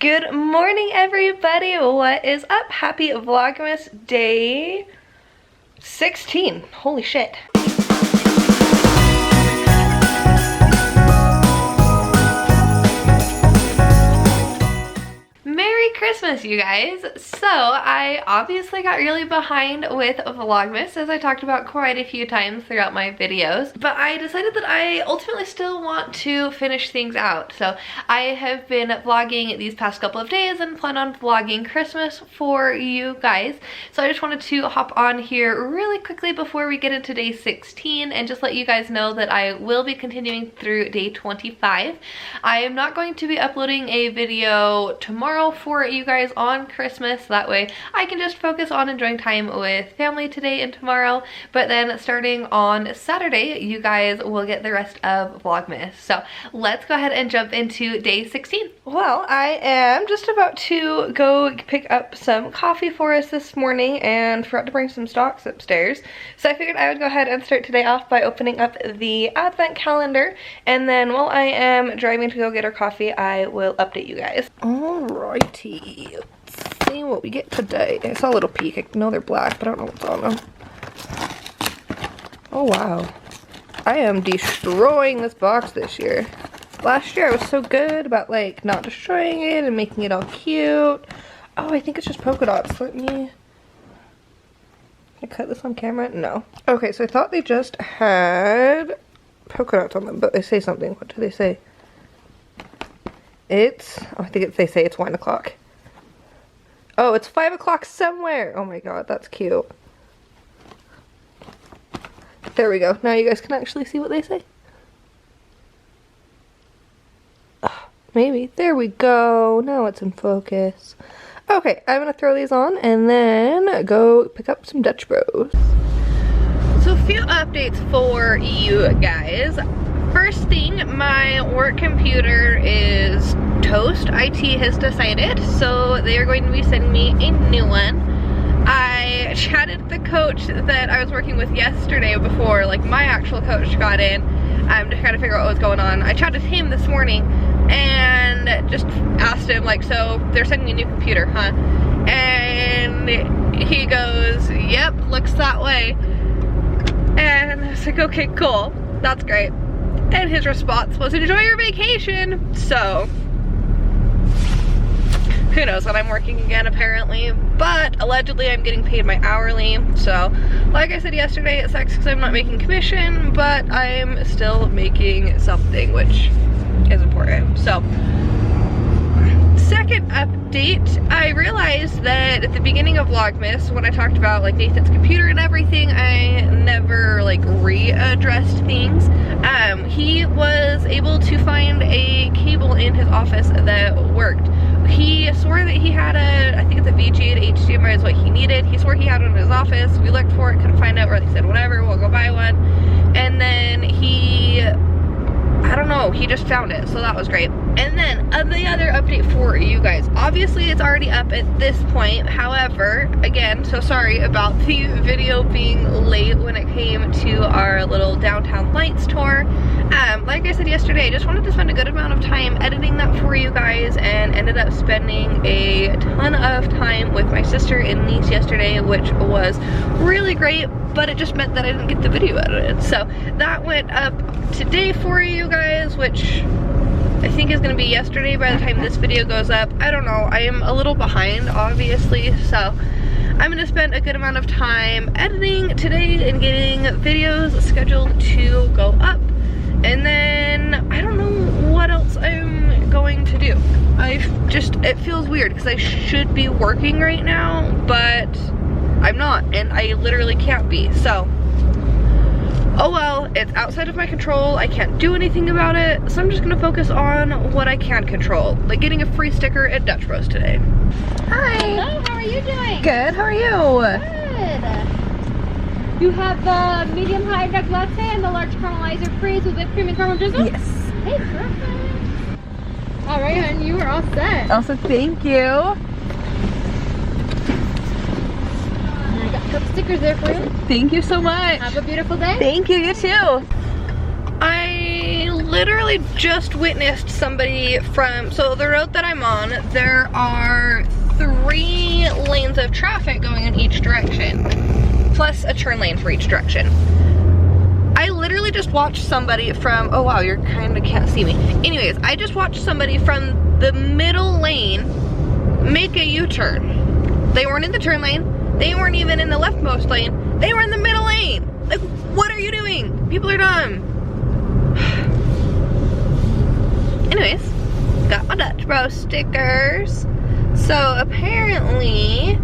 Good morning, everybody. What is up? Happy Vlogmas day 16. Holy shit. Merry Christmas, you guys. So I obviously got really behind with Vlogmas, as I talked about quite a few times throughout my videos, but I decided that I ultimately still want to finish things out. So I have been vlogging these past couple of days and plan on vlogging Christmas for you guys. So I just wanted to hop on here really quickly before we get into day 16 and just let you guys know that I will be continuing through day 25. I am not going to be uploading a video tomorrow for you guys on Christmas. That way I can just focus on enjoying time with family today and tomorrow, but then starting on Saturday you guys will get the rest of Vlogmas. So let's go ahead and jump into day 16. Well, I am just about to go pick up some coffee for us this morning and forgot to bring some stocks upstairs, so I figured I would go ahead and start today off by opening up the advent calendar, and then while I am driving to go get our coffee I will update you guys. Alrighty, let's see what we get today. I saw a little peek. I know they're black, but I don't know what's on them. Oh wow, I am destroying this box this year. Last year I was so good about like not destroying it and making it all cute. Oh, I think it's just polka dots. Let me... Can I cut this on camera? No. Okay, so I thought they just had polka dots on them, but they say something. What do they say? It's, oh, I think they say it's 1 o'clock. Oh, it's 5 o'clock somewhere. Oh my god, that's cute. There we go. Now you guys can actually see what they say. Oh, maybe. There we go. Now it's in focus. Okay, I'm gonna throw these on and then go pick up some Dutch Bros. So a few updates for you guys. First thing, my work computer is toast. IT has decided, so they are going to be sending me a new one. I chatted the coach that I was working with yesterday before, like my actual coach got in, to kind of figure out what was going on. I chatted him this morning and just asked him, like, so they're sending me a new computer, huh? And he goes, yep, looks that way. And I was like, okay, cool, that's great. And his response was, enjoy your vacation. So who knows when I'm working again, apparently, but allegedly I'm getting paid my hourly. So like I said yesterday, it sucks because I'm not making commission, but I'm still making something, which is important. So second update, I realized that at the beginning of Vlogmas, when I talked about like Nathan's computer and everything, I never like readdressed things. He was able to find a cable in his office that worked. He swore that he had I think it's a VGA to HDMI is what he needed. He swore he had one in his office. We looked for it, couldn't find out where. They said whatever, we'll go buy one. And then I don't know, he just found it, so that was great. And then the other update for you guys, obviously it's already up at this point, however, again, so sorry about the video being late when it came to our little downtown lights tour. Like I said yesterday, I just wanted to spend a good amount of time editing that for you guys, and ended up spending a ton of time with my sister and niece yesterday, which was really great, but it just meant that I didn't get the video edited. So that went up today for you guys, which I think is going to be yesterday by the time this video goes up. I don't know, I am a little behind obviously, so I'm going to spend a good amount of time editing today and getting videos scheduled to go up. And then I don't know what else I'm going to do. It feels weird because I should be working right now, but I'm not, and I literally can't be. So oh well, it's outside of my control. I can't do anything about it, so I'm just gonna focus on what I can control, like getting a free sticker at Dutch Bros today. Hi. Hello, how are you doing? Good, how are you? Good. You have the medium high duck latte and the large caramelizer freeze with whipped cream and caramel drizzle? Yes. Hey, perfect. All right, and you are all set. Also, thank you. And I got a couple stickers there for you. Thank you so much. Have a beautiful day. Thank you, you too. I literally just witnessed somebody from, so the road that I'm on, there are 3 lanes of traffic going in each direction, plus a turn lane for each direction. I literally just watched somebody from, oh wow, you're kind of can't see me. Anyways, I just watched somebody from the middle lane make a U-turn. They weren't in the turn lane. They weren't even in the leftmost lane. They were in the middle lane. Like, what are you doing? People are dumb. Anyways, got my Dutch Bros stickers. So apparently,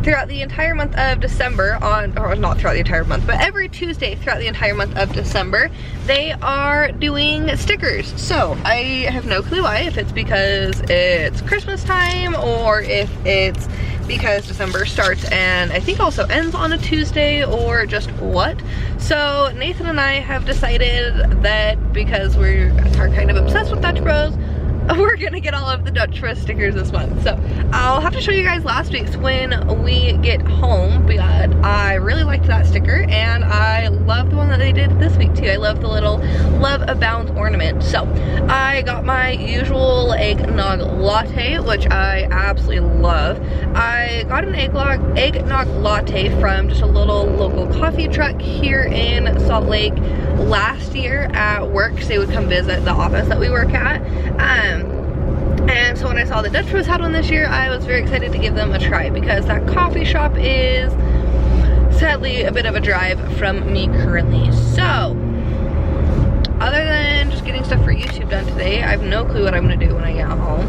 throughout the entire month of December, or not throughout the entire month, but every Tuesday throughout the entire month of December, they are doing stickers. So I have no clue why, if it's because it's Christmas time or if it's because December starts and I think also ends on a Tuesday, or just what. So Nathan and I have decided that because we are kind of obsessed with Dutch Bros, we're gonna get all of the Dutch Bros stickers this month. So I'll have to show you guys last week's when we get home, but I really liked that sticker and I love the one that they did this week too. I love the little Love Abounds ornament. So I got my usual eggnog latte, which I absolutely love. I got an eggnog latte from just a little local coffee truck here in Salt Lake last year at work, because they would come visit the office that we work at. And so when I saw the Dutch Bros had one this year, I was very excited to give them a try, because that coffee shop is sadly a bit of a drive from me currently. So other than just getting stuff for YouTube done today, I have no clue what I'm gonna do when I get home.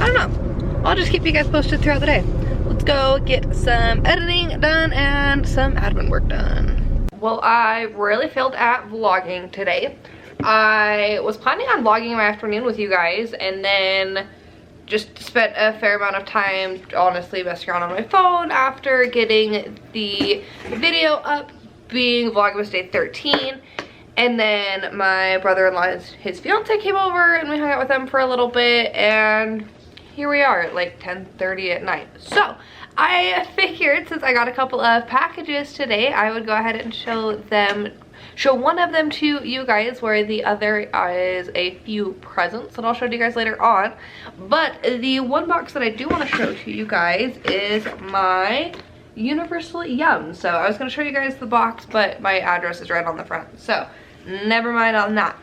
I don't know. I'll just keep you guys posted throughout the day. Let's go get some editing done and some admin work done. Well, I really failed at vlogging today. I was planning on vlogging my afternoon with you guys, and then just spent a fair amount of time honestly messing around on my phone after getting the video up, being Vlogmas Day 13. And then my brother-in-law, his fiance came over and we hung out with them for a little bit, and here we are at like 10:30 at night. So I figured since I got a couple of packages today, I would go ahead and show one of them to you guys, where the other is a few presents that I'll show you guys later on. But the one box that I do want to show to you guys is my Universal Yum. So I was going to show you guys the box, but my address is right on the front, so never mind on that.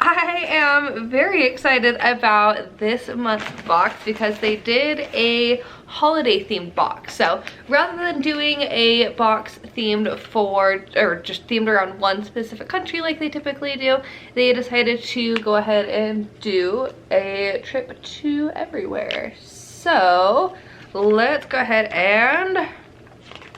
I am very excited about this month's box because they did a holiday themed box. So rather than doing a box themed for, or just themed around one specific country like they typically do, they decided to go ahead and do a trip to everywhere. So let's go ahead and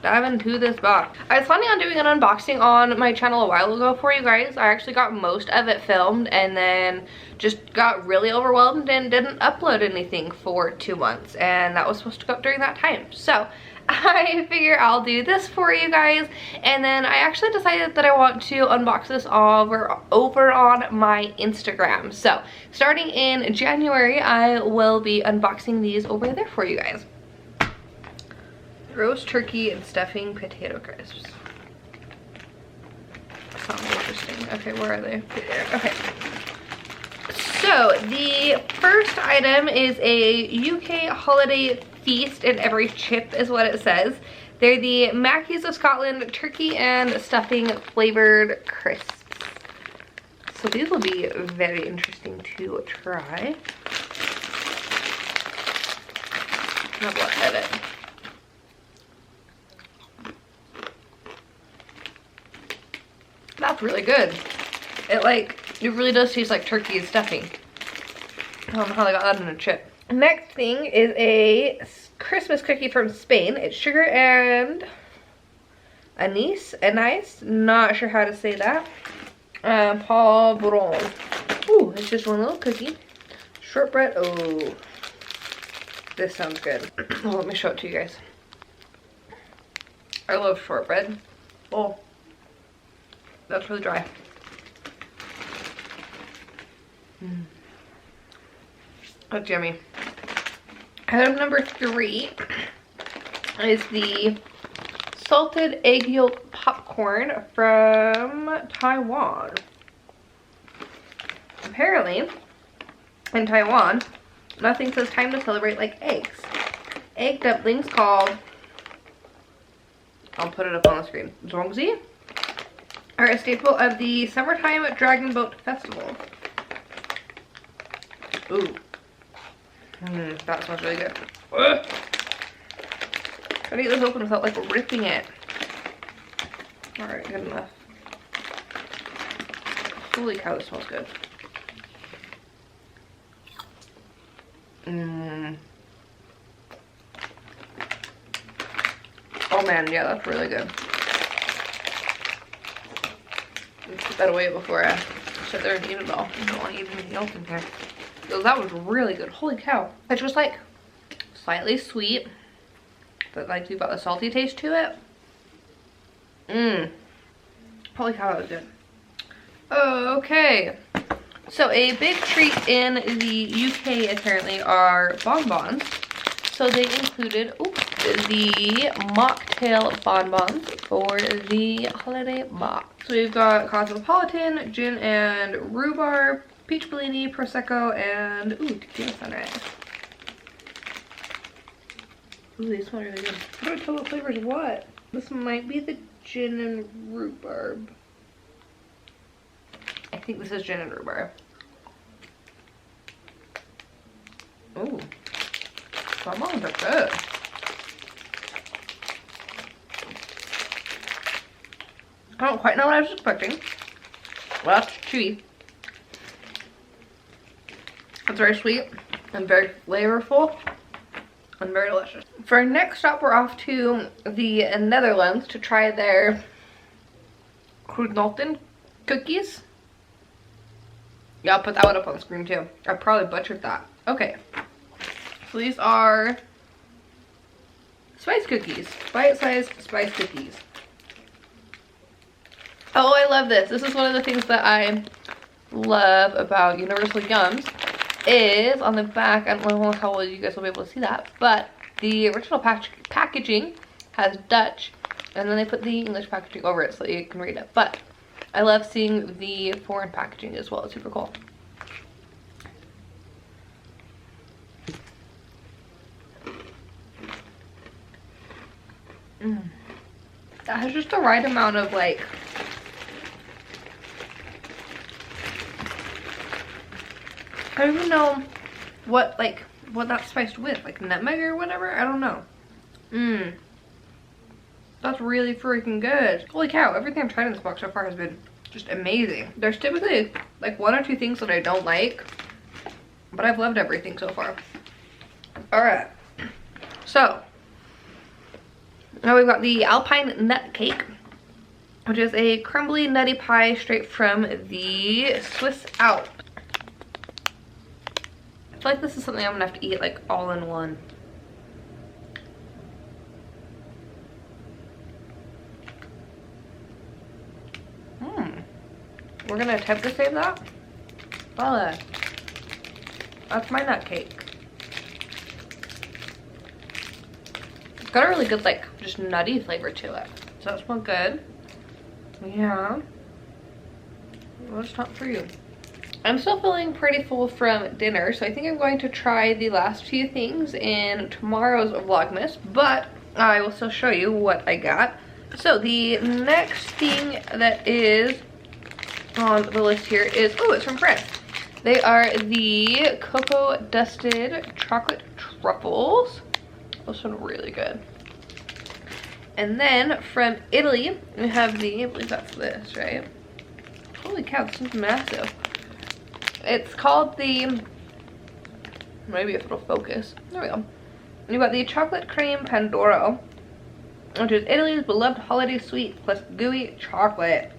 dive into this box. I was planning on doing an unboxing on my channel a while ago for you guys. I actually got most of it filmed and then just got really overwhelmed and didn't upload anything for 2 months, and that was supposed to go up during that time. So I figure I'll do this for you guys, and then I actually decided that I want to unbox this over on my Instagram. So starting in January, I will be unboxing these over there for you guys. Roast turkey and stuffing potato crisps. Sounds interesting. Okay, where are they? There. Okay. So the first item is a UK holiday feast, and every chip is what it says. They're the Mackies of Scotland turkey and stuffing flavored crisps. So these will be very interesting to try. Now what edit? That's really good. It really does taste like turkey and stuffing. I don't know how they got that in a chip. Next thing is a Christmas cookie from Spain. It's sugar and anise, not sure how to say that. Polvoron. Ooh, it's just one little cookie. Shortbread. Oh, this sounds good. Well, let me show it to you guys. I love shortbread. Oh, that's really dry. That's yummy. Item number 3 is the salted egg yolk popcorn from Taiwan. Apparently, in Taiwan, nothing says time to celebrate like eggs. Egg dumplings called, I'll put it up on the screen, zongzi, are a staple of the summertime Dragon Boat Festival. Ooh. That smells really good. Ugh. Try to get this open without like ripping it. Alright, good enough. Holy cow, this smells good. Oh man, yeah, that's really good. Let's put that away before I sit there and eat it all. I don't want to eat anything else in here. Because that was really good. Holy cow. It's just like slightly sweet, but like you've got the salty taste to it. Holy cow, that was good. Okay. So a big treat in the UK apparently are bonbons. So they included the mocktail bonbons for the holiday box. So we've got cosmopolitan, gin and rhubarb, peach bellini, prosecco, and tequila sunrise. These smell really good. How do I tell what flavor is what? This might be the gin and rhubarb. I think this is gin and rhubarb. Ooh, bonbons are good. I don't quite know what I was expecting. Well, that's chewy. It's very sweet and very flavorful and very delicious. For our next stop, we're off to the Netherlands to try their Kroedenolten cookies. Yeah, I'll put that one up on the screen too. I probably butchered that. Okay. So these are spice cookies. Bite-sized spice cookies. Oh, I love this. This is one of the things that I love about Universal Yums is on the back, I don't know how well you guys will be able to see that, but the original packaging has Dutch, and then they put the English packaging over it so that you can read it. But I love seeing the foreign packaging as well. It's super cool. That has just the right amount of like I don't even know what that's spiced with, like nutmeg or whatever. I don't know. That's really freaking good. Holy cow, everything I've tried in this box so far has been just amazing. There's typically like one or two things that I don't like, but I've loved everything so far. Alright, so now we've got the Alpine Nut Cake, which is a crumbly nutty pie straight from the Swiss Alps. I feel like this is something I'm gonna have to eat like all in one. We're gonna attempt to save that. Voila. That's my nut cake. It's got a really good like just nutty flavor to it. So that smells good. Yeah. Well, it's not for you. I'm still feeling pretty full from dinner, so I think I'm going to try the last few things in tomorrow's Vlogmas, but I will still show you what I got. So the next thing that is on the list here is, oh, it's from France. They are the cocoa dusted chocolate truffles. Those sound really good. And then from Italy, we have the, I believe that's this, right? Holy cow, this is massive. It's called the, maybe if it'll focus. There we go. You've got the chocolate cream pandoro, which is Italy's beloved holiday sweet plus gooey chocolate.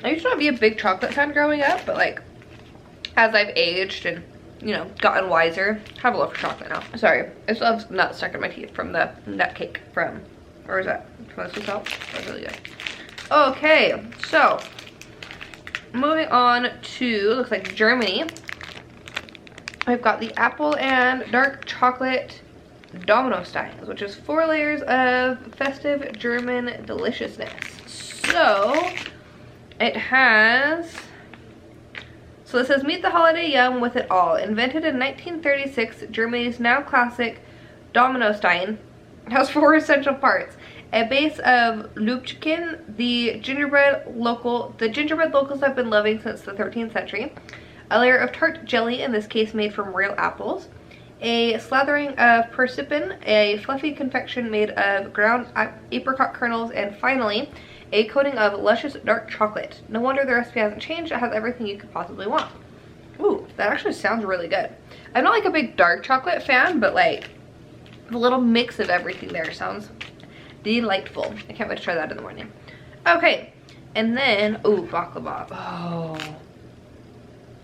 I used to not be a big chocolate fan growing up, but like as I've aged and, you know, gotten wiser, I have a love for chocolate now. Sorry, I still have nuts stuck in my teeth from the nut cake from, where is that? From the Swiss Alps? That's really good. Okay, so moving on to, looks like Germany. I've got the apple and dark chocolate Domino Steins, which is 4 layers of festive German deliciousness. So it has, so it says, meet the holiday yum with it all. Invented in 1936, Germany's now classic Domino Stein has 4 essential parts. A base of Lübchen, the gingerbread locals have been loving since the 13th century. A layer of tart jelly, in this case made from real apples. A slathering of persimmon, a fluffy confection made of ground apricot kernels, and finally, a coating of luscious dark chocolate. No wonder the recipe hasn't changed. It has everything you could possibly want. Ooh, that actually sounds really good. I'm not like a big dark chocolate fan, but like the little mix of everything there sounds delightful. I can't wait to try that in the morning. Okay, and then, ooh, baklava. Oh.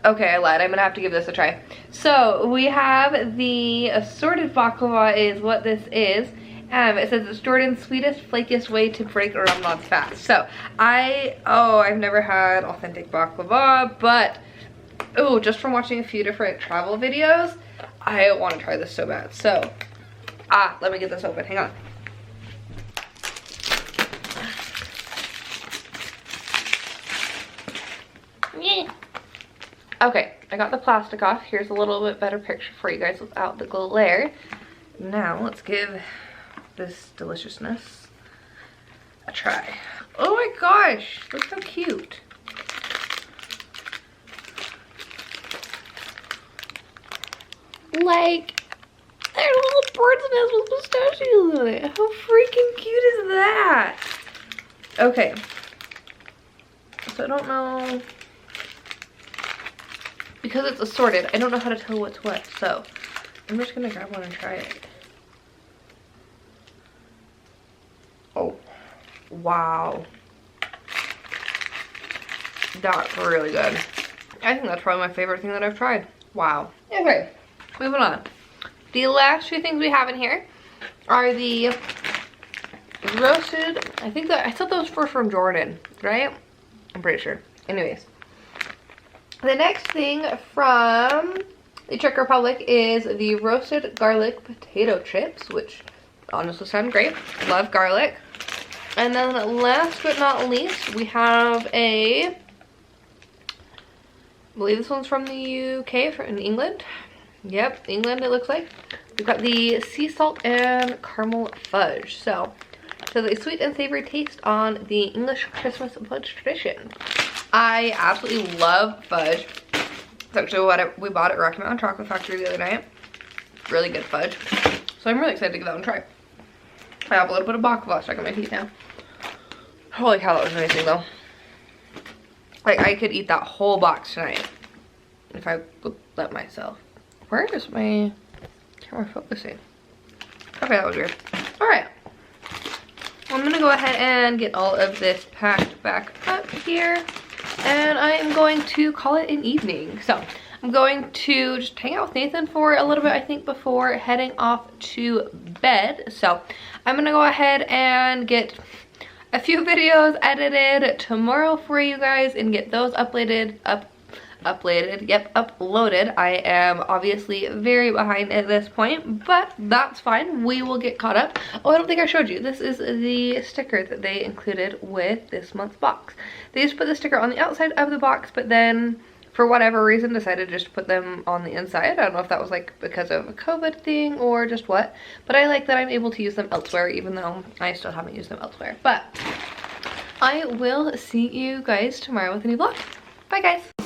Okay, I lied. I'm gonna have to give this a try. So we have the assorted baklava is what this is. It says it's Jordan's sweetest, flakiest way to break Ramadan's fast. So I've never had authentic baklava, but oh, just from watching a few different travel videos, I want to try this so bad. So, let me get this open. Hang on. Yeah. Okay, I got the plastic off. Here's a little bit better picture for you guys without the glare. Now let's give this deliciousness a try. Oh my gosh, look so cute. Like, they're little bird's nest with pistachios in it. How freaking cute is that? Okay, so I don't know, because it's assorted, I don't know how to tell what's what, so I'm just gonna grab one and try it. Oh, wow. That's really good. I think that's probably my favorite thing that I've tried. Wow. Okay, moving on. The last 2 things we have in here are the roasted, I thought those were from Jordan, right? I'm pretty sure. Anyways. The next thing from the Czech Republic is the roasted garlic potato chips, which honestly sound great. Love garlic. And then last but not least, we have I believe this one's from the UK, in England. Yep, England it looks like. We've got the sea salt and caramel fudge. So a sweet and savory taste on the English Christmas fudge tradition. I absolutely love fudge. It's actually what we bought at Rocky Mountain Chocolate Factory the other night. Really good fudge. So I'm really excited to give that one a try. I have a little bit of baklava stuck in my teeth now. Holy cow, that was amazing though. Like, I could eat that whole box tonight if I would let myself. Where is my camera focusing? Okay, that was weird. Alright. I'm gonna go ahead and get all of this packed back up here. And I am going to call it an evening. So I'm going to just hang out with Nathan for a little bit, I think, before heading off to bed. So I'm gonna go ahead and get a few videos edited tomorrow for you guys and get those uploaded. I am obviously very behind at this point, but that's fine. We will get caught up. Oh, I don't think I showed you. This is the sticker that they included with this month's box. They just put the sticker on the outside of the box, but then for whatever reason decided just to put them on the inside. I don't know if that was like because of a COVID thing or just what, but I like that I'm able to use them elsewhere, even though I still haven't used them elsewhere. But I will see you guys tomorrow with a new vlog. Bye guys.